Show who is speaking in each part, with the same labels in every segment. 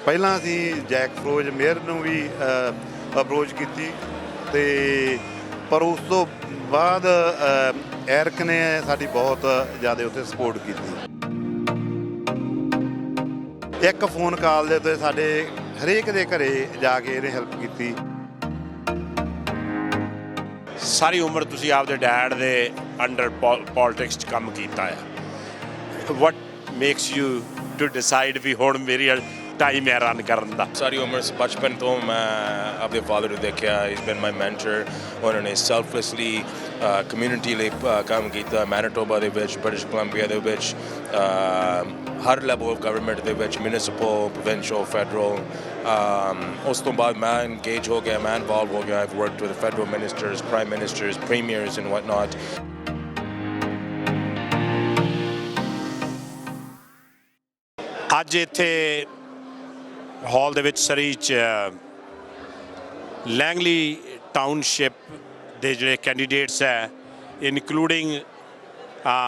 Speaker 1: ਪਹਿਲਾਂ ਅਸੀਂ Jack ਫਰੋਜ਼ mayor ਨੂੰ ਵੀ ਅਪਰੋਚ ਕੀਤੀ ਤੇ ਪਰ ਉਸ ਤੋਂ ਬਾਅਦ ਐਰਕ ਨੇ ਸਾਡੀ ਬਹੁਤ ਜ਼ਿਆਦਾ ਉੱਥੇ ਸਪੋਰਟ ਕੀਤੀ। ਇੱਕ ਫੋਨ ਕਾਲ ਦੇ ਉੱਤੇ ਸਾਡੇ ਹਰੇਕ ਦੇ ਘਰੇ ਜਾ ਕੇ ਇਹਨੇ ਹੈਲਪ ਕੀਤੀ।
Speaker 2: ਸਾਰੀ ਉਮਰ ਤੁਸੀਂ ਆਪਦੇ ਡੈਡ ਦੇ ਅੰਡਰ ਪੋਲਿਟਿਕਸ 'ਚ ਕੰਮ ਕੀਤਾ ਹੈ। ਵਟ ਮੇਕਸ ਯੂ ਟੂ ਡਿਸਾਈਡ ਵੀ ਹੁਣ ਮੇਰੀ ਟਾਈਮ ਹੈ ਰਨ ਕਰਨ ਦਾ?
Speaker 3: ਸਾਰੀ ਉਮਰ ਬਚਪਨ ਤੋਂ ਮੈਂ ਆਪਣੇ ਫਾਦਰ ਨੂੰ ਦੇਖਿਆ। Is been my mentor. ਉਹਨਾਂ ਨੇ ਸੈਲਫਲੈਸਲੀ ਕਮਿਊਨਿਟੀ ਲਈ ਕੰਮ ਕੀਤਾ। ਮੈਨੀਟੋਬਾ ਦੇ ਵਿੱਚ, ਬ੍ਰਿਟਿਸ਼ ਕੋਲੰਬੀਆ ਦੇ ਵਿੱਚ, ਹਰ ਲੈਵਲ ਆਫ ਗਵਰਨਮੈਂਟ ਦੇ ਵਿੱਚ, ਮਿਊਨਿਸਪਲ, ਪ੍ਰੋਵਿੰਸ਼ੀਅਲ, ਫੈਡਰਲ। ਉਸ ਤੋਂ ਬਾਅਦ ਮੈਂ ਇੰਗੇਜ ਹੋ ਗਿਆ, ਮੈਂ ਇਨਵੋਲਵ ਹੋ ਗਿਆ। I've worked with federal ministers, prime ministers, premiers and what not.
Speaker 2: ਅੱਜ ਇੱਥੇ ਹਾਲ ਦੇ ਵਿੱਚ ਸਰੀ 'ਚ ਲੈਂਗਲੀ ਟਾਊਨਸ਼ਿਪ ਦੇ ਜਿਹੜੇ ਕੈਂਡੀਡੇਟਸ ਹੈ, ਇਨਕਲੂਡਿੰਗ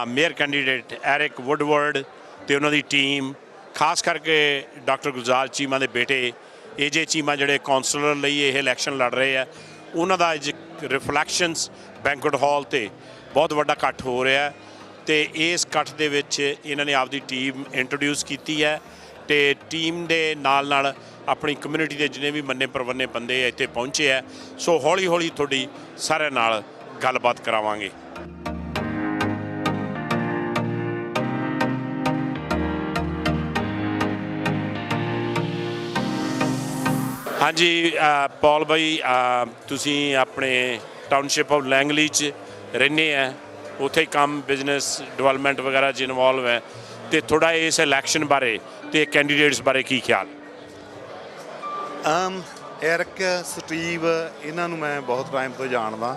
Speaker 2: ਮੇਅਰ ਕੈਂਡੀਡੇਟ ਐਰਿਕ ਵੁੱਡਵਰਡ ਅਤੇ ਉਹਨਾਂ ਦੀ ਟੀਮ, ਖਾਸ ਕਰਕੇ ਡਾਕਟਰ ਗੁਲਜ਼ਾਰ ਚੀਮਾ ਦੇ ਬੇਟੇ AJ ਚੀਮਾ ਜਿਹੜੇ ਕੌਂਸਲਰ ਲਈ ਇਹ ਇਲੈਕਸ਼ਨ ਲੜ ਰਹੇ ਆ, ਉਹਨਾਂ ਦਾ ਅੱਜ ਰਿਫਲੈਕਸ਼ਨਸ ਬੈਂਕੁਏਟ ਹਾਲ 'ਤੇ ਬਹੁਤ ਵੱਡਾ ਇਕੱਠ ਹੋ ਰਿਹਾ ਅਤੇ ਇਸ ਇਕੱਠ ਦੇ ਵਿੱਚ ਇਹਨਾਂ ਨੇ ਆਪਦੀ ਟੀਮ ਇੰਟਰੋਡਿਊਸ ਕੀਤੀ ਹੈ ਅਤੇ ਟੀਮ ਦੇ ਨਾਲ ਆਪਣੀ ਕਮਿਊਨਿਟੀ ਦੇ ਜਿੰਨੇ ਵੀ ਮੰਨੇ ਪ੍ਰਵੰਨੇ ਬੰਦੇ ਇੱਥੇ ਪਹੁੰਚੇ ਹੈ। ਸੋ ਹੌਲੀ ਹੌਲੀ ਤੁਹਾਡੀ ਸਾਰਿਆਂ ਨਾਲ ਗੱਲਬਾਤ ਕਰਾਵਾਂਗੇ। ਹਾਂਜੀ ਪੌਲ ਬਾਈ, ਤੁਸੀਂ ਆਪਣੇ ਟਾਊਨਸ਼ਿਪ ਆਫ ਲੈਂਗਲੀ 'ਚ ਰਹਿੰਦੇ ਹੈ, ਉੱਥੇ ਕੰਮ ਬਿਜ਼ਨਸ ਡਿਵੈਲਪਮੈਂਟ ਵਗੈਰਾ 'ਚ ਇਨਵੋਲਵ ਹੈ, ਅਤੇ ਥੋੜ੍ਹਾ ਇਸ ਇਲੈਕਸ਼ਨ ਬਾਰੇ ਅਤੇ ਕੈਂਡੀਡੇਟਸ ਬਾਰੇ ਕੀ ਖਿਆਲ?
Speaker 1: ਐਰਕ, ਸਟੀਵ, ਇਹਨਾਂ ਨੂੰ ਮੈਂ ਬਹੁਤ ਟਾਈਮ ਤੋਂ ਜਾਣਦਾ।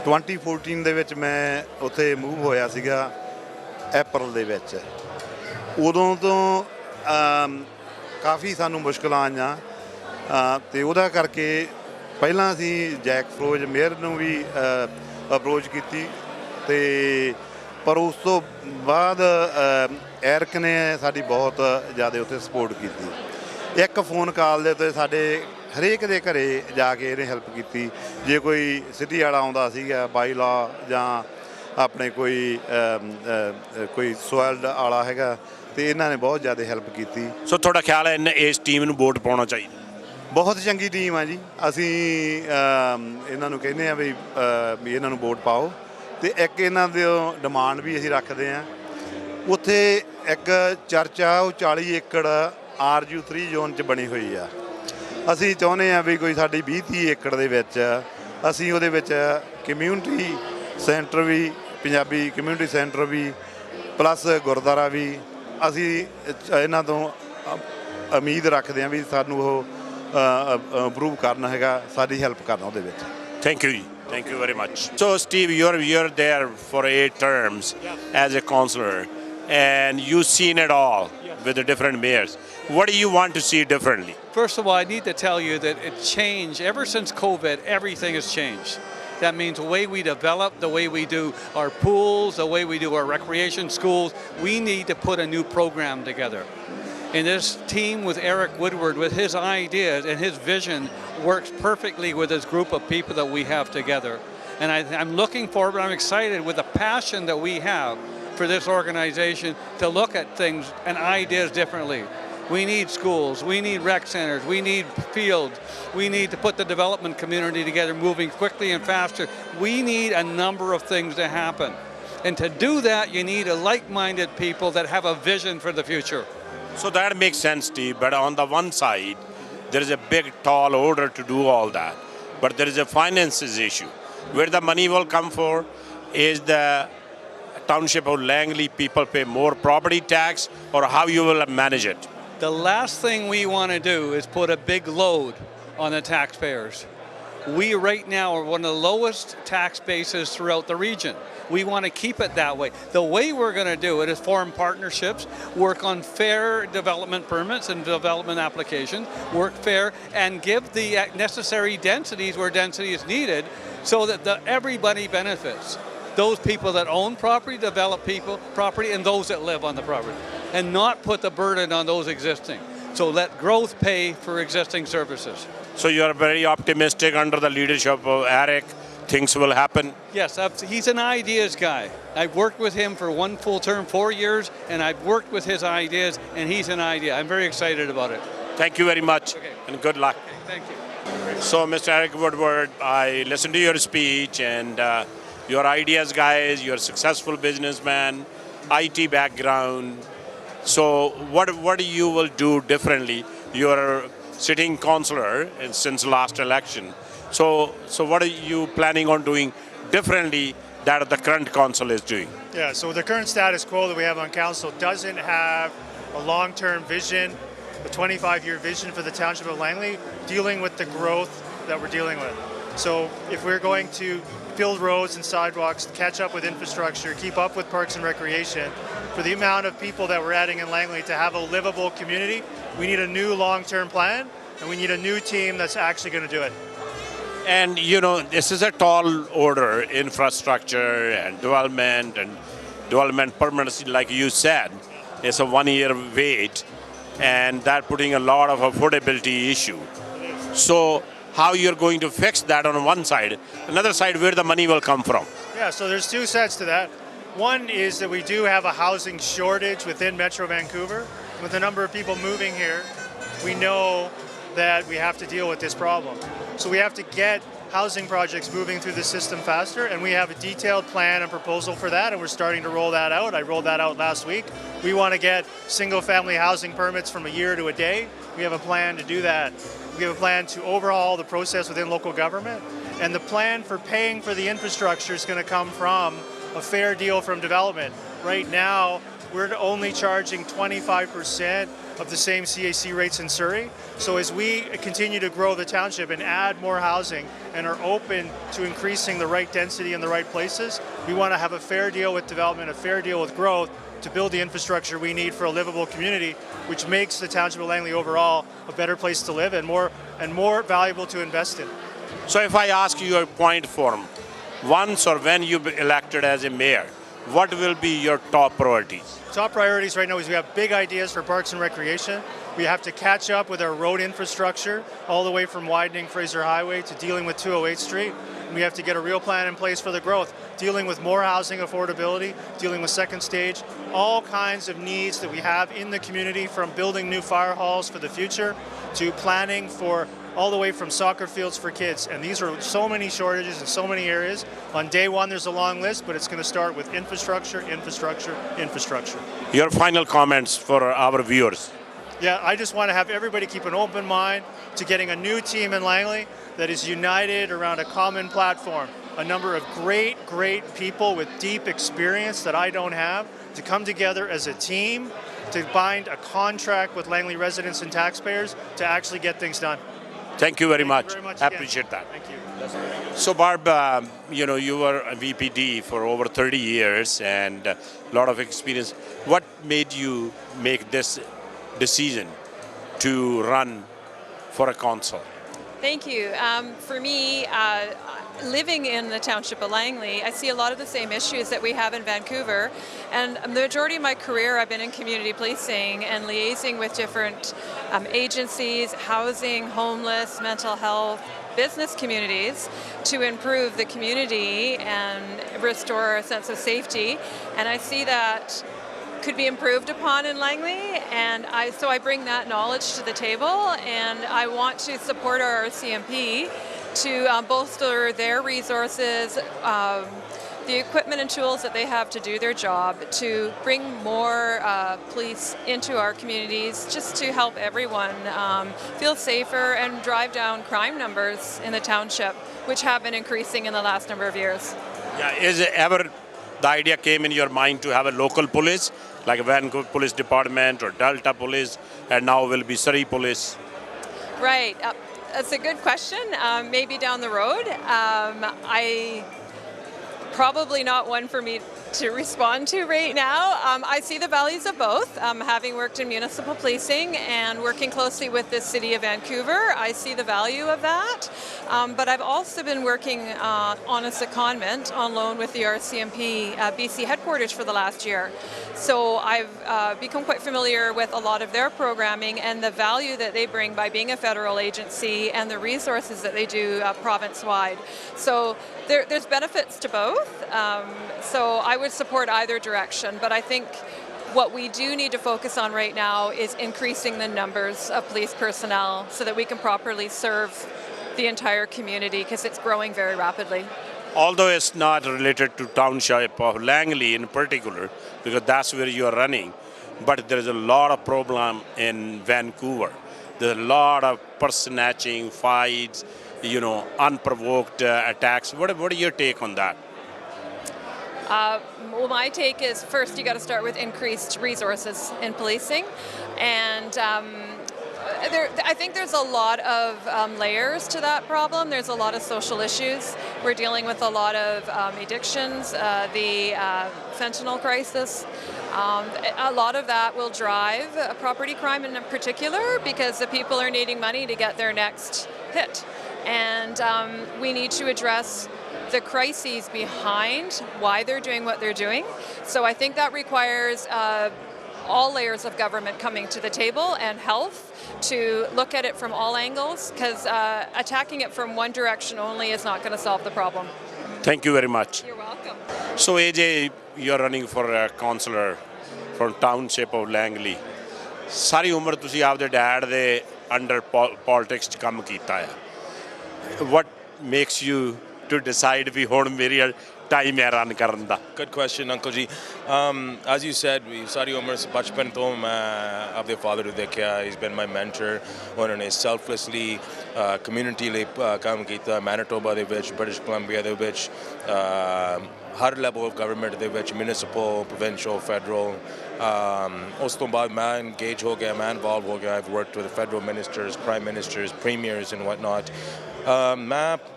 Speaker 1: 2014 ਦੇ ਵਿੱਚ ਮੈਂ ਉੱਥੇ ਮੂਵ ਹੋਇਆ ਸੀਗਾ ਅਪ੍ਰੈਲ ਦੇ ਵਿੱਚ। ਉਦੋਂ ਤੋਂ ਕਾਫੀ ਸਾਨੂੰ ਮੁਸ਼ਕਿਲਾਂ ਆਈਆਂ ਅਤੇ ਉਹਦਾ ਕਰਕੇ ਪਹਿਲਾਂ ਅਸੀਂ ਜੈਕ ਫਰੋਜ਼ ਮੇਅਰ ਨੂੰ ਵੀ ਅਪਰੋਚ ਕੀਤੀ ਅਤੇ ਪਰ ਉਸ ਤੋਂ ਬਾਅਦ ਐਰਕ ਨੇ ਸਾਡੀ ਬਹੁਤ ਜ਼ਿਆਦਾ ਉੱਥੇ ਸਪੋਰਟ ਕੀਤੀ। ਇੱਕ ਫੋਨ ਕਾਲ ਦੇ ਉੱਤੇ ਸਾਡੇ ਹਰੇਕ ਦੇ ਘਰੇ ਜਾ ਕੇ ਇਹਨੇ ਹੈਲਪ ਕੀਤੀ। ਜੇ ਕੋਈ ਸਿਟੀ ਵਾਲਾ ਆਉਂਦਾ ਸੀਗਾ ਬਾਈ ਲਾ ਜਾਂ ਆਪਣੇ ਕੋਈ ਸੋਇਲਡ ਵਾਲਾ ਹੈਗਾ, ਅਤੇ ਇਹਨਾਂ ਨੇ ਬਹੁਤ ਜ਼ਿਆਦਾ ਹੈਲਪ ਕੀਤੀ।
Speaker 2: ਸੋ ਤੁਹਾਡਾ ਖਿਆਲ ਹੈ ਇਸ ਟੀਮ ਨੂੰ ਵੋਟ ਪਾਉਣਾ ਚਾਹੀਦਾ?
Speaker 1: ਬਹੁਤ ਚੰਗੀ ਟੀਮ ਆ ਜੀ। ਅਸੀਂ ਇਹਨਾਂ ਨੂੰ ਕਹਿੰਦੇ ਹਾਂ ਵੀ ਇਹਨਾਂ ਨੂੰ ਵੋਟ ਪਾਓ। ਅਤੇ ਇੱਕ ਇਹਨਾਂ ਦੀ ਡਿਮਾਂਡ ਵੀ ਅਸੀਂ ਰੱਖਦੇ ਹਾਂ। ਉੱਥੇ ਇੱਕ ਚਰਚ ਆ, ਉਹ 40 ਏਕੜ RU3 ਜ਼ੋਨ 'ਚ ਬਣੀ ਹੋਈ ਆ। ਅਸੀਂ ਚਾਹੁੰਦੇ ਹਾਂ ਵੀ ਕੋਈ ਸਾਡੀ 20-30 ਏਕੜ ਦੇ ਵਿੱਚ ਅਸੀਂ ਉਹਦੇ ਵਿੱਚ ਕਮਿਊਨਿਟੀ ਸੈਂਟਰ ਵੀ, ਪੰਜਾਬੀ ਕਮਿਊਨਿਟੀ ਸੈਂਟਰ ਵੀ, ਪਲੱਸ ਗੁਰਦੁਆਰਾ ਵੀ। ਅਸੀਂ ਇਹਨਾਂ ਤੋਂ ਉਮੀਦ ਰੱਖਦੇ ਹਾਂ ਵੀ ਸਾਨੂੰ ਉਹ ਇੰਪਰੂਵ ਕਰਨਾ ਹੈਗਾ, ਸਾਡੀ ਹੈਲਪ ਕਰਨਾ ਉਹਦੇ ਵਿੱਚ।
Speaker 2: ਥੈਂਕ ਯੂ ਜੀ, thank you very much. So Steve, you're there for 8 terms as a counselor and you've seen it all with the different mayors. What do you want to see differently?
Speaker 4: First of all, I need to tell you that it's changed. Ever since COVID, everything has changed. That means the way we develop, the way we do our pools, the way we do our recreation schools, we need to put a new program together. And this team with Eric Woodward, with his ideas and his vision, works perfectly with this group of people that we have together. And I'm looking forward, I'm excited with the passion that we have for this organization to look at things and ideas differently. We need schools, we need rec centers, we need fields, we need to put the development community together, moving quickly and faster. We need a number of things to happen. And to do that, you need a like-minded people that have a vision for the future.
Speaker 2: So that makes sense, Steve, but on the one side, there is a big, tall order to do all that, but there is a finances issue. Where the money will come for is the township of Langley people pay more property tax, or how you will manage it?
Speaker 4: The last thing we want to do is put a big load on the taxpayers. We right now are one of the lowest tax bases throughout the region. We want to keep it that way. The way we're going to do it is form partnerships, work on fair development permits and development applications, work fair, and give the necessary densities where density is needed so that everybody benefits. Those people that own property, develop property, and those that live on the property, and not put the burden on those existing. So let growth pay for existing services.
Speaker 2: So you are very optimistic under the leadership of Eric. Things will happen.
Speaker 4: Yes, he's an ideas guy. I've worked with him for one full term, 4 years, and I've worked with his ideas, and he's an idea. I'm very excited about it.
Speaker 2: Thank you very much,
Speaker 4: Okay.
Speaker 2: and good luck.
Speaker 4: Okay, thank you.
Speaker 2: So, Mr. Eric Woodward, I listened to your speech, and your ideas guys, you're a successful businessman, IT background. So what you will do differently? You're sitting councillor since last election. So what are you planning on doing differently that the current council is doing?
Speaker 5: Yeah, so the current status quo that we have on council doesn't have a long-term vision, a 25-year vision for the Township of Langley, dealing with the growth that we're dealing with. So if we're going to build roads and sidewalks, catch up with infrastructure, keep up with parks and recreation, for the amount of people that we're adding in Langley to have a livable community, we need a new long-term plan, and we need a new team that's actually going to do it.
Speaker 2: And you know, this is a tall order, infrastructure and development permanency, like you said. It's a 1-year wait, and that putting a lot of affordability issue. So how you're going to fix that on one side, another side where the money will come from?
Speaker 5: Yeah, so there's two sides to that. One is that we do have a housing shortage within Metro Vancouver. With the number of people moving here, we know that we have to deal with this problem. So we have to get housing projects moving through the system faster, and we have a detailed plan and proposal for that, and we're starting to roll that out. I rolled that out last week. We want to get single-family housing permits from a year to a day. We have a plan to do that. We have a plan to overhaul the process within local government, and the plan for paying for the infrastructure is going to come from a fair deal from development. Right now, we're only charging 25% of the same CAC rates in Surrey. So as we continue to grow the township and add more housing and are open to increasing the right density in the right places, we want to have a fair deal with development, a fair deal with growth to build the infrastructure we need for a livable community, which makes the Township of Langley overall a better place to live and more valuable to invest in.
Speaker 2: So if I ask you a point form, once or when you be elected as a mayor, what will be your top priorities?
Speaker 5: Top priorities right now is we have big ideas for parks and recreation. We have to catch up with our road infrastructure all the way from widening Fraser Highway to dealing with 208th Street. And we have to get a real plan in place for the growth, dealing with more housing affordability, dealing with second stage, all kinds of needs that we have in the community, from building new fire halls for the future to planning for all the way from soccer fields for kids. And these are so many shortages in so many areas. On day one, there's a long list, but it's going to start with infrastructure, infrastructure, infrastructure.
Speaker 2: Your final comments for our viewers.
Speaker 5: Yeah, I just want to have everybody keep an open mind to getting a new team in Langley that is united around a common platform. A number of great people with deep experience that I don't have to come together as a team to bind a contract with Langley residents and taxpayers to actually get things done.
Speaker 2: Thank you very much.
Speaker 5: Thank you very much
Speaker 2: I
Speaker 5: again.
Speaker 2: appreciate that.
Speaker 5: Thank you.
Speaker 2: So Barb, you know, you were a VPD for over 30 years and a lot of experience. What made you make this decision to run for a council?
Speaker 6: Thank you. For me, living in the Township of Langley, I see a lot of the same issues that we have in Vancouver. And the majority of my career, I've been in community policing and liaising with different agencies, housing, homeless, mental health, business communities to improve the community and restore a sense of safety. And I see that could be improved upon in Langley, and so I bring that knowledge to the table, and I want to support our RCMP to bolster their resources, the equipment and tools that they have to do their job, to bring more police into our communities, just to help everyone feel safer and drive down crime numbers in the township, which have been increasing in the last number of years.
Speaker 2: Yeah, is it ever the idea came in your mind to have a local police, like Vancouver Police Department or Delta Police, and now will be Surrey Police?
Speaker 6: Right. That's a good question. Maybe down the road. Probably not one for me to respond to right now. I see the values of both. Having worked in municipal policing and working closely with the City of Vancouver, I see the value of that. But I've also been working on a secondment on loan with the RCMP BC headquarters for the last year. So I've become quite familiar with a lot of their programming and the value that they bring by being a federal agency and the resources that they do province-wide. So there's benefits to both. So I would support either direction, but I think what we do need to focus on right now is increasing the numbers of police personnel so that we can properly serve the entire community, because it's growing very rapidly.
Speaker 2: Although it's not related to Township of Langley in particular, because that's where you are running, but there is a lot of problem in Vancouver. There's a lot of purse snatching, fights, unprovoked attacks. What are your take on that?
Speaker 6: Well, my take is, first you got to start with increased resources in policing, and I think there's a lot of layers to that problem. There's a lot of social issues. We're dealing with a lot of addictions, the fentanyl crisis. A lot of that will drive property crime in particular, because the people are needing money to get their next hit. And we need to address the crises behind why they're doing what they're doing. So I think that requires all layers of government coming to the table, and health, to look at it from all angles, because attacking it from one direction only is not going to solve the problem.
Speaker 2: Thank you very much.
Speaker 6: You're welcome.
Speaker 2: So AJ, you're running for a councillor from Township of Langley. ਸਾਰੀ ਉਮਰ ਤੁਸੀਂ ਆਪਦੇ dad ਦੇ under politics 'ਚ ਕੰਮ ਕੀਤਾ ਹੈ. What makes you to decide ਵੀ ਹੁਣ ਮੇਰੀ time ਹੈ ਰਨ ਕਰਨ ਦਾ?
Speaker 3: Good question, Uncle Ji. As you said, ਸਾਰੀ ਉਮਰ ਬਚਪਨ ਤੋਂ ਮੈਂ ਆਪਣੇ ਫਾਦਰ ਨੂੰ ਦੇਖਿਆ. He's been my mentor. ਉਹਨਾਂ ਨੇ selflessly community ਲਈ ਕੰਮ ਕੀਤਾ, ਮੈਨੀਟੋਬਾ ਦੇ ਵਿੱਚ, ਬ੍ਰਿਟਿਸ਼ ਕੋਲੰਬੀਆ ਦੇ ਵਿੱਚ, ਹਰ ਲੈਵਲ ਆਫ ਗਵਰਨਮੈਂਟ ਦੇ ਵਿੱਚ, ਮਿਊਨਿਸਪਲ, ਪ੍ਰੋਵਿੰਸ਼ੀਅਲ, ਫੈਡਰਲ. ਉਸ ਤੋਂ ਬਾਅਦ ਮੈਂ ਇੰਗੇਜ ਹੋ ਗਿਆ, ਮੈਂ ਇਨਵੋਲਵ ਹੋ ਗਿਆ. I've worked with federal ministers, prime ministers, premiers and whatnot.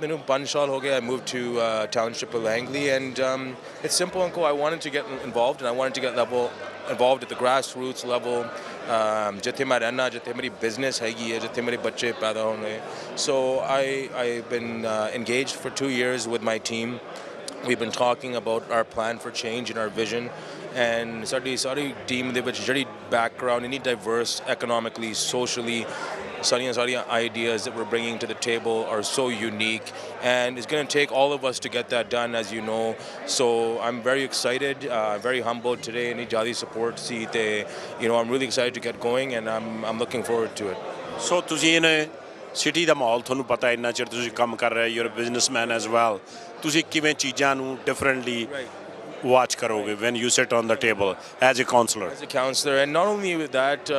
Speaker 3: ਮੈਨੂੰ 5 ਸਾਲ ਹੋ ਗਿਆ. I moved to Township of Langley, and it's simple, Uncle. I wanted to get involved, and I wanted to get involved at the grassroots level. ਜਿੱਥੇ ਮੈਂ ਰਹਿਣਾ, ਜਿੱਥੇ ਮੇਰੀ business ਹੈਗੀ ਹੈ, ਜਿੱਥੇ ਮੇਰੇ ਬੱਚੇ ਪੈਦਾ ਹੋਣੇ. So I've been engaged for 2 years with my team. We've been talking about our plan for change and our vision. And ਸਾਡੀ team ਦੇ ਵਿੱਚ ਜਿਹੜੀ background, any diverse economically, socially, ਸਾਡੀਆਂ ideas that we're bringing to the table are so unique, and it's going to take all of us to get that done, as you know. So I'm very excited, very humbled today. Any jolly support see te, I'm really excited to get going, and I'm looking forward to it.
Speaker 2: So ਤੁਸੀਂ ਇਹਨੇ city ਦਾ ਮਾਹੌਲ ਤੁਹਾਨੂੰ ਪਤਾ, ਇੰਨਾ ਚਿਰ ਤੁਸੀਂ ਕੰਮ ਕਰ ਰਹੇ, you're a businessman as well. ਤੁਸੀਂ ਕਿਵੇਂ ਚੀਜ਼ਾਂ ਨੂੰ differently watch karoge when you sit on the table as a councillor?
Speaker 3: As a councillor, and not only with that,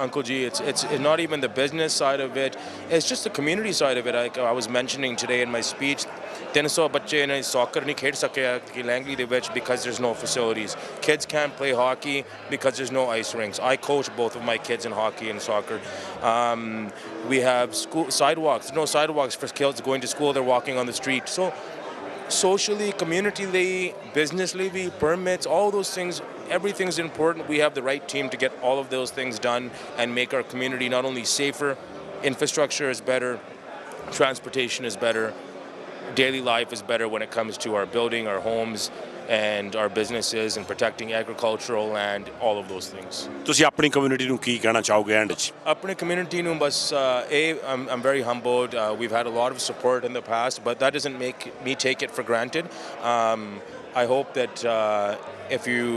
Speaker 3: Uncle G, it's not even the business side of it, it's just the community side of it. Like I was mentioning today in my speech, 300 ਬੱਚੇ ਨੇ soccer ਨਹੀਂ ਖੇਡ ਸਕੇ ਕਿ Langley ਦੇ ਵਿੱਚ because there's no facilities. Kids can't play hockey because there's no ice rinks. I coach both of my kids in hockey and soccer. We have sidewalks. There's no sidewalks for kids going to school. They're walking on the street. So socially, community, businessly, permits, all those things, everything's important. We have the right team to get all of those things done and make our community not only safer, infrastructure is better, transportation is better, daily life is better when it comes to our building, our homes, and our businesses, and protecting agricultural land, all of those things.
Speaker 2: ਤੁਸੀਂ ਆਪਣੀ community ਨੂੰ ਕੀ ਕਹਿਣਾ ਚਾਹੋਗੇ and 'ਚ?
Speaker 3: ਆਪਣੀ community ਨੂੰ ਬਸ I'm very humbled. We've had a lot of support in the past, but that doesn't make me take it for granted. I hope that if you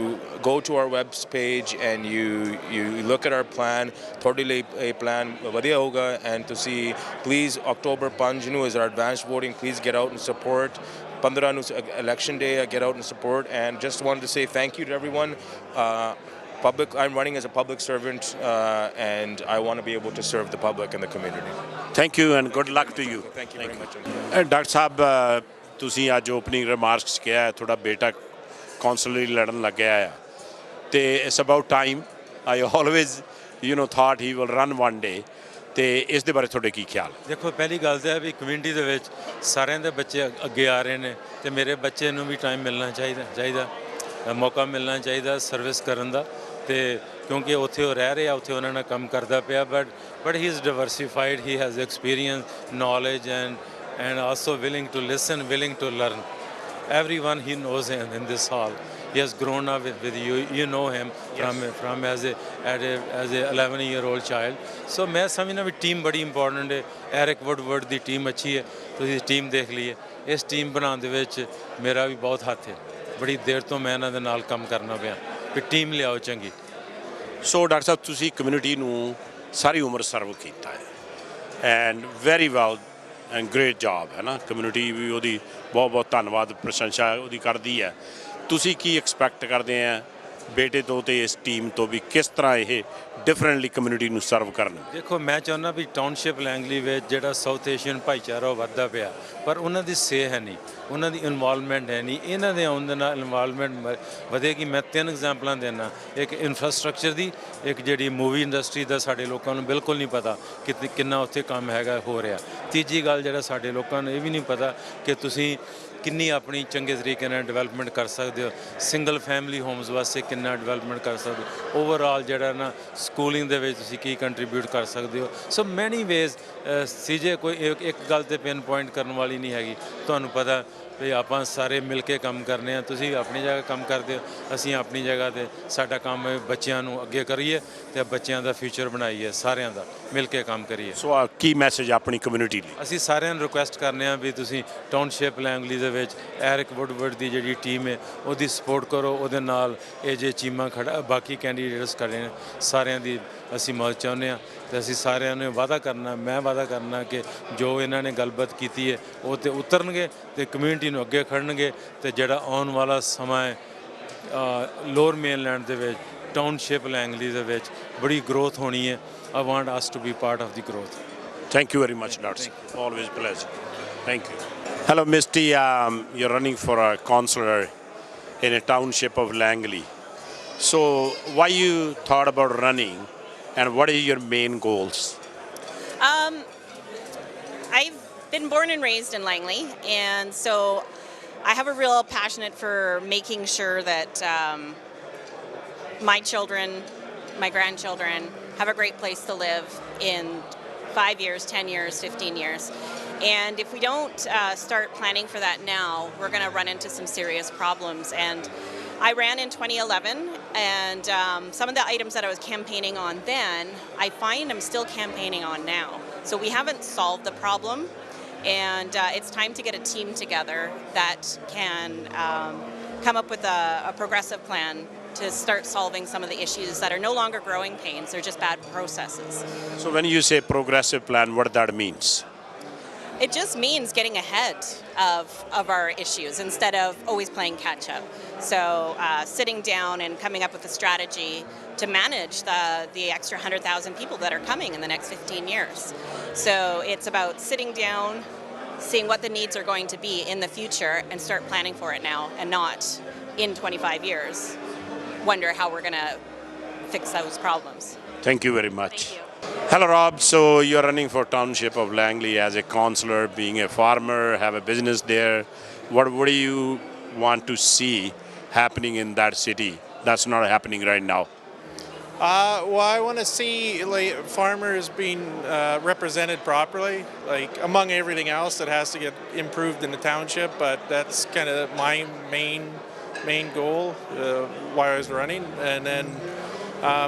Speaker 3: go to our web page and you look at our plan, ਤੁਹਾਡੇ ਲਈ ਇਹ plan ਵਧੀਆ ਹੋਗਾ, and ਤੁਸੀਂ please October 5 ਨੂੰ is our advanced voting. Please get out and support. 15 ਨੂੰ election day, get out and support, and just wanted to say thank you to everyone. I'm running as a public servant, and I want to be able to serve the public and the community.
Speaker 2: Thank you and good luck to you.
Speaker 3: Thank you very much.
Speaker 2: Doctor ਸਾਹਿਬ, ਤੁਸੀਂ ਅੱਜ opening remarks ਕਿਹਾ ਹੈ ਤੁਹਾਡਾ ਬੇਟਾ ਕੌਂਸਲਰੀ ਲੜਨ ਲੱਗਿਆ ਆ, ਤੇ it's about time. I always thought he will run one day, ਤੇ ਇਸ ਦੇ ਬਾਰੇ ਤੁਹਾਡੇ ਕੀ ਖਿਆਲ?
Speaker 7: ਦੇਖੋ, ਪਹਿਲੀ ਗੱਲ ਤਾਂ ਹੈ ਵੀ ਕਮਿਊਨਿਟੀ ਦੇ ਵਿੱਚ ਸਾਰਿਆਂ ਦੇ ਬੱਚੇ ਅੱਗੇ ਆ ਰਹੇ ਨੇ, ਤੇ ਮੇਰੇ ਬੱਚੇ ਨੂੰ ਵੀ ਟਾਈਮ ਮਿਲਣਾ ਚਾਹੀਦਾ, ਮੌਕਾ ਮਿਲਣਾ ਚਾਹੀਦਾ ਸਰਵਿਸ ਕਰਨ ਦਾ, ਤੇ ਕਿਉਂਕਿ ਉੱਥੇ ਉਹ ਰਹਿ ਰਿਹਾ, ਉੱਥੇ ਉਹਨਾਂ ਨਾਲ ਕੰਮ ਕਰਦਾ ਪਿਆ, but he is diversified, he has experience, knowledge, and also willing to listen, willing to learn. Everyone he knows in this hall. He has grown up with you. You know him from as a 11-year-old child. So मैं समझना भी team बड़ी important है. Eric Woodward दी team अच्छी है. ਤੁਸੀਂ team ਦੇਖ ਲਈ ਹੈ. ਇਸ ਟੀਮ ਬਣਾਉਣ ਦੇ ਵਿੱਚ ਮੇਰਾ ਵੀ ਬਹੁਤ ਹੱਥ ਹੈ. ਬੜੀ ਦੇਰ ਤੋਂ ਮੈਂ ਇਹਨਾਂ ਦੇ ਨਾਲ ਕੰਮ ਕਰਨਾ ਪਿਆ ਕਿ ਟੀਮ ਲਿਆਓ ਚੰਗੀ.
Speaker 2: ਸੋ ਡਾਕਟਰ ਸਾਹਿਬ ਤੁਸੀਂ ਕਮਿਊਨਿਟੀ ਨੂੰ ਸਾਰੀ ਉਮਰ ਸਰਵ ਕੀਤਾ ਹੈ and very well and great job ਹੈ ਨਾ. ਕਮਿਊਨਿਟੀ ਵੀ ਉਹਦੀ ਬਹੁਤ ਬਹੁਤ ਧੰਨਵਾਦ ਪ੍ਰਸ਼ੰਸਾ ਉਹਦੀ ਕਰਦੀ ਹੈ. ਤੁਸੀਂ ਕੀ ਐਕਸਪੈਕਟ ਕਰਦੇ ਆ ਬੇਟੇ ਤੋਂ ਤੇ ਇਸ ਟੀਮ ਤੋਂ ਵੀ ਕਿਸ ਤਰ੍ਹਾਂ ਇਹ ਡਿਫਰੈਂਟਲੀ ਕਮਿਊਨਿਟੀ ਨੂੰ ਸਰਵ ਕਰਨ?
Speaker 7: ਦੇਖੋ ਮੈਂ ਚਾਹੁੰਦਾ ਵੀ ਟਾਊਨਸ਼ਿਪ ਲੈਂਗਲੀ ਵਿੱਚ ਜਿਹੜਾ ਸਾਊਥ ਏਸ਼ੀਅਨ ਭਾਈਚਾਰਾ ਉਹ ਵੱਧਦਾ ਪਿਆ ਪਰ ਉਹਨਾਂ ਦੀ ਸੇ ਹੈ ਨਹੀਂ, ਉਹਨਾਂ ਦੀ ਇਨਵੋਲਵਮੈਂਟ ਹੈ ਨਹੀਂ. ਇਹਨਾਂ ਦੇ ਆਉਣ ਦੇ ਨਾਲ ਇਨਵੋਲਵਮੈਂਟ ਵਧੇਗੀ. ਮੈਂ 3 ਐਗਜ਼ਾਮਪਲਾਂ ਦੇਣਾ. ਇੱਕ ਇਨਫਰਾਸਟ੍ਰਕਚਰ ਦੀ, ਇੱਕ ਜਿਹੜੀ ਮੂਵੀ ਇੰਡਸਟਰੀ ਦਾ ਸਾਡੇ ਲੋਕਾਂ ਨੂੰ ਬਿਲਕੁਲ ਨਹੀਂ ਪਤਾ ਕਿ ਕਿੰਨਾ ਉੱਥੇ ਕੰਮ ਹੈਗਾ ਹੋ ਰਿਹਾ. ਤੀਜੀ ਗੱਲ ਜਿਹੜਾ ਸਾਡੇ ਲੋਕਾਂ ਨੂੰ ਇਹ ਵੀ ਨਹੀਂ ਪਤਾ ਕਿ ਤੁਸੀਂ ਕਿੰਨੀ ਆਪਣੀ ਚੰਗੇ ਤਰੀਕੇ ਨਾਲ ਡਿਵੈਲਪਮੈਂਟ ਕਰ ਸਕਦੇ ਹੋ. ਸਿੰਗਲ ਫੈਮਿਲੀ ਹੋਮਸ ਵਾਸਤੇ ਕਿੰਨਾ ਡਿਵੈਲਪਮੈਂਟ ਕਰ ਸਕਦੇ ਹੋ. ਓਵਰਆਲ ਜਿਹੜਾ ਨਾ ਸਕੂਲਿੰਗ ਦੇ ਵਿੱਚ ਤੁਸੀਂ ਕੀ ਕੰਟਰੀਬਿਊਟ ਕਰ ਸਕਦੇ ਹੋ. ਸੋ ਮੈਨੀ ਵੇਜ਼ ਸੀਜੇ ਕੋਈ ਇੱਕ ਗੱਲ 'ਤੇ ਪਿਨ ਪੁਆਇੰਟ ਕਰਨ ਵਾਲੀ ਨਹੀਂ ਹੈਗੀ. ਤੁਹਾਨੂੰ ਪਤਾ ਵੀ ਆਪਾਂ ਸਾਰੇ ਮਿਲ ਕੇ ਕੰਮ ਕਰਨੇ ਆ. ਤੁਸੀਂ ਆਪਣੀ ਜਗ੍ਹਾ ਕੰਮ ਕਰਦੇ ਹੋ, ਅਸੀਂ ਆਪਣੀ ਜਗ੍ਹਾ 'ਤੇ. ਸਾਡਾ ਕੰਮ ਹੈ ਬੱਚਿਆਂ ਨੂੰ ਅੱਗੇ ਕਰੀਏ ਅਤੇ ਬੱਚਿਆਂ ਦਾ ਫਿਊਚਰ ਬਣਾਈਏ, ਸਾਰਿਆਂ ਦਾ ਮਿਲ ਕੇ ਕੰਮ ਕਰੀਏ.
Speaker 2: ਸੋ ਕੀ ਮੈਸੇਜ ਆਪਣੀ ਕਮਿਊਨਿਟੀ ਲਈ?
Speaker 7: ਅਸੀਂ ਸਾਰਿਆਂ ਨੂੰ ਰਿਕੁਐਸਟ ਕਰਨੇ ਆ ਵੀ ਤੁਸੀਂ ਟਾਊਨਸ਼ਿਪ ਲੈਂਗਲੀ ਦੇ ਵਿੱਚ ਐਰਿਕ ਵੁਡਵਰਡ ਦੀ ਜਿਹੜੀ ਟੀਮ ਹੈ ਉਹਦੀ ਸਪੋਰਟ ਕਰੋ. ਉਹਦੇ ਨਾਲ ਇਹ ਜੇ ਚੀਮਾ ਖੜਾ ਬਾਕੀ ਕੈਂਡੀਡੇਟਸ ਖੜੇ ਨੇ ਸਾਰਿਆਂ ਦੀ ਅਸੀਂ ਮਦਦ ਚਾਹੁੰਦੇ ਹਾਂ. ਅਤੇ ਅਸੀਂ ਸਾਰਿਆਂ ਨੇ ਵਾਅਦਾ ਕਰਨਾ, ਮੈਂ ਵਾਅਦਾ ਕਰਨਾ ਕਿ ਜੋ ਇਹਨਾਂ ਨੇ ਗੱਲਬਾਤ ਕੀਤੀ ਹੈ ਉਹ 'ਤੇ ਉਤਰਨਗੇ ਅਤੇ ਕਮਿਊਨਿਟੀ ਨੂੰ ਅੱਗੇ ਖੜਨਗੇ. ਅਤੇ ਜਿਹੜਾ ਆਉਣ ਵਾਲਾ ਸਮਾਂ ਹੈ ਲੋਅਰ ਮੇਨਲੈਂਡ ਦੇ ਵਿੱਚ ਟਾਊਨਸ਼ਿਪ ਲੈਂਗਲੀ ਦੇ ਵਿੱਚ ਬੜੀ ਗਰੋਥ ਹੋਣੀ ਹੈ. I want us to be part of the growth.
Speaker 2: Thank you very much, Doctor. Always a pleasure. Thank you. Hello, Misty. You're running for a councillor in a township of Langley. So why you thought about running and what are your main goals?
Speaker 8: I've been born and raised in Langley, and so I have a real passion for making sure that my children, my grandchildren have a great place to live in 5 years, 10 years, 15 years. And if we don't start planning for that now, we're going to run into some serious problems. And I ran in 2011, and some of the items that I was campaigning on then, I find I'm still campaigning on now. So we haven't solved the problem, and it's time to get a team together that can come up with a progressive plan to start solving some of the issues that are no longer growing pains, they're just bad processes.
Speaker 2: So when you say progressive plan, what that means?
Speaker 8: It just means getting ahead of our issues instead of always playing catch up. So sitting down and coming up with a strategy to manage the extra 100,000 people that are coming in the next 15 years. So it's about sitting down, seeing what the needs are going to be in the future and start planning for it now and not in 25 years. Wonder how we're going to fix those problems.
Speaker 2: Thank you very much.
Speaker 8: Thank you.
Speaker 2: Hello, Rob. So you're running for Township of Langley as a councillor, being a farmer, have a business there. What do you want to see happening in that city that's not happening right now?
Speaker 9: Well, I want to see like farmers being represented properly, like among everything else that has to get improved in the township. But that's kind of my main goal why I was running. And then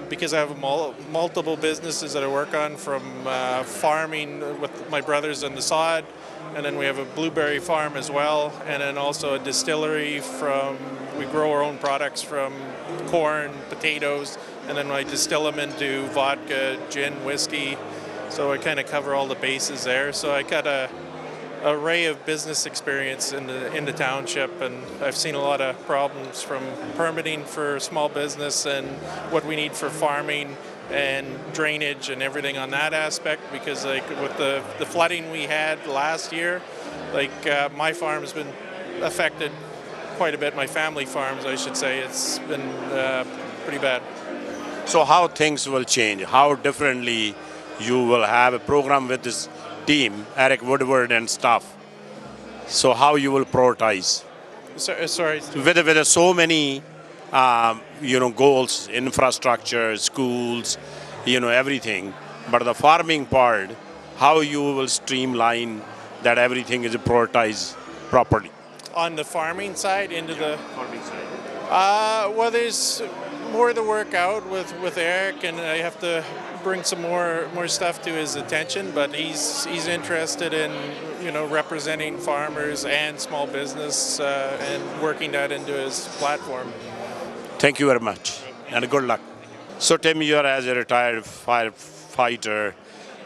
Speaker 9: because I have multiple businesses that I work on, from farming with my brothers on the sod, and then we have a blueberry farm as well, and then also a distillery we grow our own products from corn, potatoes, and then I distill them into vodka, gin, whiskey. So I kind of cover all the bases there. So I got a array of business experience in the township, and I've seen a lot of problems from permitting for small business and what we need for farming and drainage and everything on that aspect, because like with the flooding we had last year, like my farm's been affected quite a bit. My family farms, I should say, it's been pretty bad.
Speaker 2: So how things will change? How differently you will have a program with this team, Eric Woodward and stuff? So how you will prioritize?
Speaker 9: Sorry.
Speaker 2: With so many goals, infrastructure, schools, everything. But the farming part, how you will streamline that everything is prioritized properly?
Speaker 9: On the farming side, into the
Speaker 2: farming side.
Speaker 9: Well, there's more to work out with Eric, and I have to bring some more stuff to his attention. But he's interested in representing farmers and small business and working that into his platform.
Speaker 2: Thank you very much, and good luck. So Tim, you're as a retired firefighter,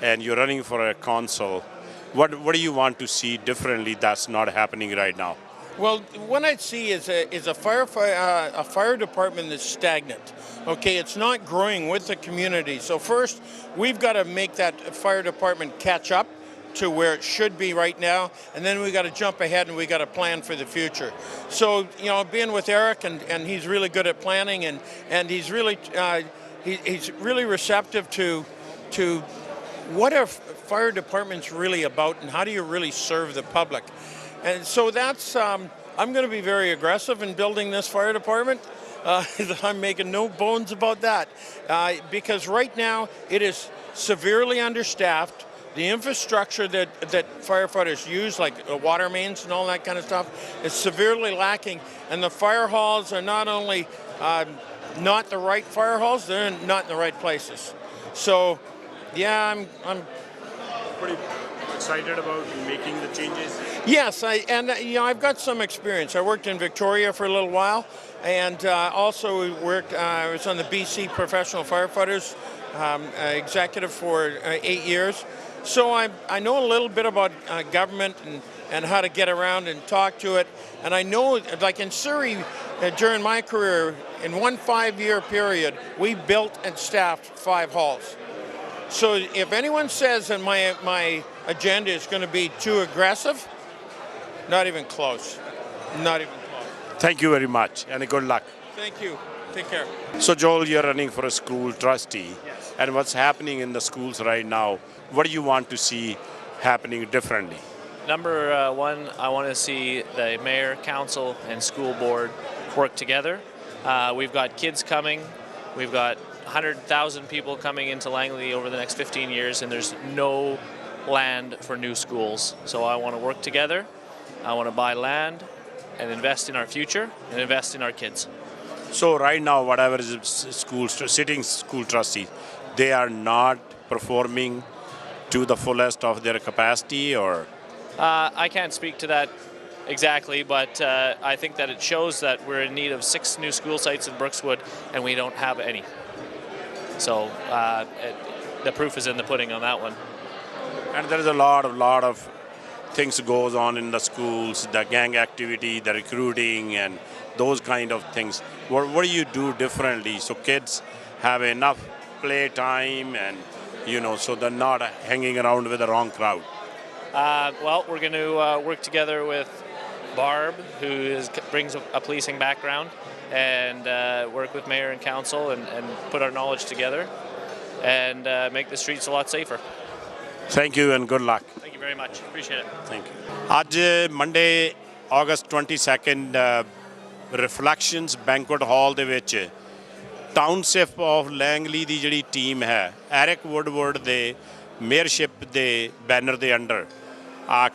Speaker 2: and you're running for a council. What do you want to see differently that's not happening right now?
Speaker 10: Well, what I see is a fire department that's stagnant. Okay, it's not growing with the community. So first, we've got to make that fire department catch up to where it should be right now, and then we got to jump ahead and we got to plan for the future. So being with Eric, and he's really good at planning, and he's really receptive to what are fire departments really about, and how do you really serve the public. And so that's, I'm going to be very aggressive in building this fire department. I'm making no bones about that. Because right now it is severely understaffed. The infrastructure that firefighters use, like water mains and all that kind of stuff, is severely lacking. And the fire halls are not only not the right fire halls, they're not in the right places. So, yeah, I'm
Speaker 2: pretty excited about making the changes?
Speaker 10: Yes, I've got some experience. I worked in Victoria for a little while, and also I was on the BC Professional Firefighters executive for 8 years. So I know a little bit about government and how to get around and talk to it. And I know, like in Surrey, during my career, in one 5-year period, we built and staffed 5 halls. So if anyone says that my agenda is going to be too aggressive, not even close. Not even close.
Speaker 2: Thank you very much, and good luck.
Speaker 10: Thank you. Take care.
Speaker 2: So Joel, you're running for a school trustee.
Speaker 11: Yes.
Speaker 2: And what's happening in the schools right now? What do you want to see happening differently?
Speaker 11: Number one, I want to see the mayor, council, and school board work together. We've got kids coming. We've got 100,000 people coming into Langley over the next 15 years, and there's no land for new schools. So I want to work together. I want to buy land and invest in our future and invest in our kids.
Speaker 2: So right now, whatever is sitting school trustees, they are not performing to the fullest of their capacity, or?
Speaker 11: I can't speak to that exactly, but I think that it shows that we're in need of 6 new school sites in Brookswood, and we don't have any. So the proof is in the pudding on that one.
Speaker 2: And there is a lot of things goes on in the schools, the gang activity, the recruiting, and those kind of things. What do you do differently so kids have enough play time and, so they're not hanging around with the wrong crowd?
Speaker 11: Well, we're going to work together with Barb, who brings a policing background, and work with mayor and council and put our knowledge together and make the streets a lot safer.
Speaker 2: Thank you and good luck.
Speaker 11: Thank you very much. Appreciate it.
Speaker 2: Thank you. ਅੱਜ Monday, August 22nd, Reflections Banquet Hall ਦੇ ਵਿੱਚ Township of Langley ਦੀ ਜਿਹੜੀ team ਹੈ Eric ਵੁੱਡਵਰਡ ਦੇ ਮੇਅਰਸ਼ਿਪ ਦੇ banner ਦੇ under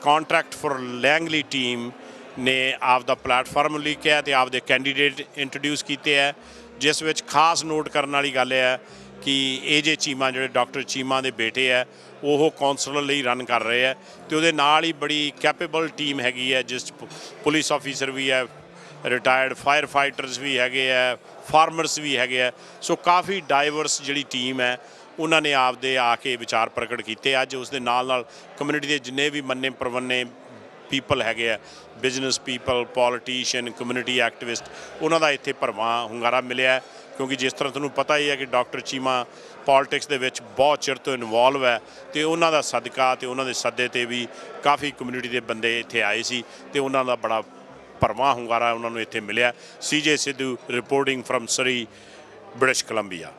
Speaker 2: contract for Langley team ਨੇ ਆਪਦਾ ਪਲੇਟਫਾਰਮ ਲਿਖਿਆ ਤੇ ਆਪਦੇ ਕੈਂਡੀਡੇਟ ਇੰਟਰੋਡਿਊਸ ਕੀਤੇ ਹੈ, ਜਿਸ ਵਿੱਚ ਖਾਸ ਨੋਟ ਕਰਨ ਵਾਲੀ ਗੱਲ ਹੈ ਕਿ AJ ਚੀਮਾ ਜਿਹੜੇ ਡਾਕਟਰ ਚੀਮਾ ਦੇ ਬੇਟੇ ਹੈ ਉਹ ਕੌਂਸਲਰ ਲਈ ਰਨ ਕਰ ਰਹੇ ਹੈ ਤੇ ਉਹਦੇ ਨਾਲ ਹੀ ਬੜੀ ਕੈਪੇਬਲ ਟੀਮ ਹੈਗੀ ਹੈ, ਜਿਸ ਪੁਲਿਸ ਆਫੀਸਰ ਵੀ ਹੈ, ਰਿਟਾਇਰਡ ਫਾਇਰ ਫਾਈਟਰਸ ਵੀ ਹੈਗੇ ਹੈ, ਫਾਰਮਰਸ ਵੀ ਹੈਗੇ ਹੈ। ਸੋ ਕਾਫੀ ਡਾਈਵਰਸ ਜਿਹੜੀ ਟੀਮ ਹੈ ਉਹਨਾਂ ਨੇ ਆਪਦੇ ਆ ਕੇ ਵਿਚਾਰ ਪ੍ਰਗਟ ਕੀਤੇ। ਅੱਜ ਉਸ ਦੇ ਨਾਲ ਕਮਿਊਨਿਟੀ ਦੇ ਜਿੰਨੇ ਵੀ ਮੰਨੇ ਪ੍ਰਵੰਨੇ ਪੀਪਲ ਹੈਗੇ ਆ, business people, politician, community activist, ਉਹਨਾਂ ਦਾ ਇੱਥੇ ਭਰਵਾਂ ਹੁੰਗਾਰਾ ਮਿਲਿਆ ਕਿਉਂਕਿ ਜਿਸ ਤਰ੍ਹਾਂ ਤੁਹਾਨੂੰ ਪਤਾ ਹੀ ਹੈ ਕਿ ਡਾਕਟਰ ਚੀਮਾ ਪੋਲਿਟਿਕਸ ਦੇ ਵਿੱਚ ਬਹੁਤ ਚਿਰ ਤੋਂ ਇਨਵੋਲਵ ਹੈ ਤੇ ਉਹਨਾਂ ਦਾ ਸਦਕਾ ਤੇ ਉਹਨਾਂ ਦੇ ਸੱਦੇ 'ਤੇ ਵੀ ਕਾਫੀ ਕਮਿਊਨਿਟੀ ਦੇ ਬੰਦੇ ਇੱਥੇ ਆਏ ਸੀ ਤੇ ਉਹਨਾਂ ਦਾ ਬੜਾ ਭਰਵਾਂ ਹੁੰਗਾਰਾ ਉਹਨਾਂ ਨੂੰ ਇੱਥੇ ਮਿਲਿਆ। CJ Sidhu reporting from Surrey, British Columbia।